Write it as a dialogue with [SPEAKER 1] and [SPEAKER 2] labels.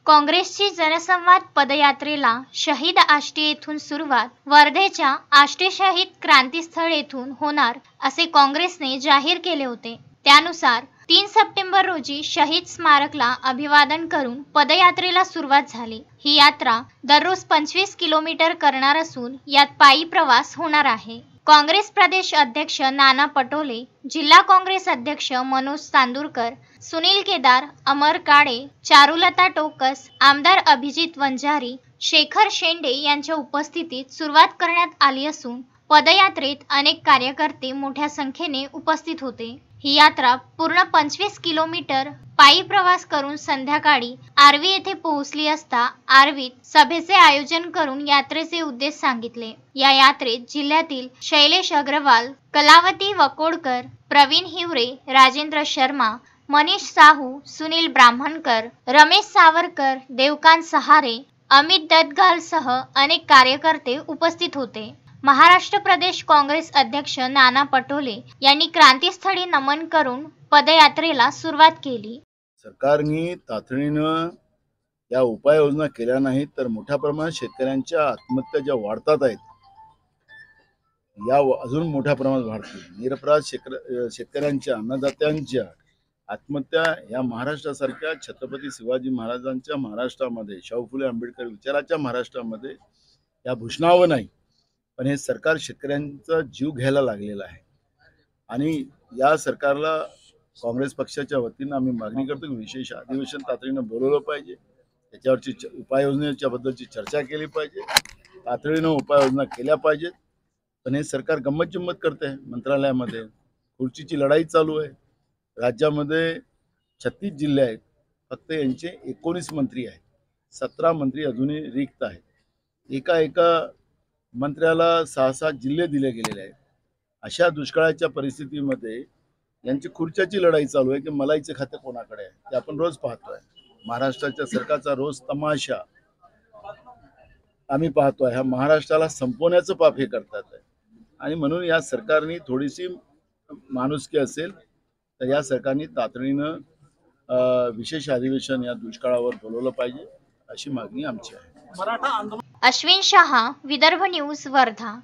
[SPEAKER 1] काँग्रेसची जनसंवाद पदयात्रेला शहीद आष्टी येथून सुरुवात, वर्धेच्या आष्टी शहीद क्रांतीस्थळ येथून होणार असे काँग्रेसने जाहीर केले होते। त्यानुसार 3 सप्टेंबर रोजी शहीद स्मारकला अभिवादन करून पदयात्रेला सुरुवात झाली। ही यात्रा दररोज 25 किलोमीटर करणार असून यात पायी प्रवास होणार आहे। काँग्रेस प्रदेश अध्यक्ष नाना पटोले, जिल्हा काँग्रेस अध्यक्ष मनोज तांदुरकर, सुनील केदार, अमर काळे, चारुलता टोकस, आमदार अभिजित वंजारी, शेखर शेंडे यांच्या उपस्थितीत सुरुवात करण्यात आली असून पदयात्रेत अनेक कार्यकर्ते मोठ्या संख्येने उपस्थित होते। ही यात्रा पूर्ण 25 किलोमीटर पायी प्रवास करून संध्याकाळी आर्वी येथे पोहोचली असता आर्वीत सभेचे आयोजन करून यात्रेचे उद्देश सांगितले। या यात्रेत जिल्ह्यातील शैलेश अग्रवाल, कलावती वकोडकर, प्रवीण हिवरे, राजेंद्र शर्मा, मनीष साहू, सुनील ब्राह्मणकर, रमेश सावरकर, देवकांत सहारे, अमित दत्तगालसह अनेक कार्यकर्ते उपस्थित होते। महाराष्ट्र प्रदेश काँग्रेस अध्यक्ष नाना पटोले यांनी क्रांतीस्थळी नमन करून पदयात्रेला सुरुवात केली।
[SPEAKER 2] सरकारने तातडीनं या उपाययोजना केल्या नाहीत तर मोठ्या प्रमाणात शेतकऱ्यांच्या आत्महत्या ज्या वाढतात आहेत या अजून मोठ्या प्रमाणात वाढतील। निरपराध शेतकऱ्यांच्या, अन्नदात्यांच्या आत्महत्या या महाराष्ट्रासारख्या छत्रपती शिवाजी महाराजांच्या महाराष्ट्रामध्ये, शाहू फुले आंबेडकर विचाराच्या महाराष्ट्रामध्ये या भूषणावं नाही, पण हे सरकार शेतकऱ्यांचा जीव घ्यायला लागलेला आहे। आणि या सरकारला काँग्रेस पक्षाच्या वतीनं आम्ही मागणी करतो की विशेष अधिवेशन तातडीनं बोलवलं पाहिजे, त्याच्यावरची उपाययोजनेच्या बद्दलची चर्चा केली पाहिजे, तातडीनं उपाययोजना केल्या पाहिजेत। पण हे सरकार गंमत जम्मत करते आहे। मंत्रालयामध्ये खुर्चीची लढाई चालू आहे। राज्यामध्ये 36 जिल्हे आहेत, फक्त यांचे 19 मंत्री आहेत, 17 मंत्री अजूनही रिक्त आहेत। एका मंत्र्याला 6-6 जिल्हे दिले गेलेले आहेत। अशा दुष्काळाच्या परिस्थितीमध्ये यांची खुर्च्याची लढाई चालू आहे की मलाईचे खाते कोणाकडे आहे ते आपण रोज पाहतोय। महाराष्ट्राच्या सरकारचा रोज तमाशा आम्ही पाहतोय। ह्या महाराष्ट्राला संपवण्याचं पाप हे करतात आहे। आणि म्हणून या सरकारने थोडीशी माणुसकी असेल तर या सरकारने तातडीनं विशेष अधिवेशन या दुष्काळावर बोलवलं पाहिजे अशी मागणी आमची आहे।
[SPEAKER 1] अश्विन शहा, विदर्भ न्यूज, वर्धा।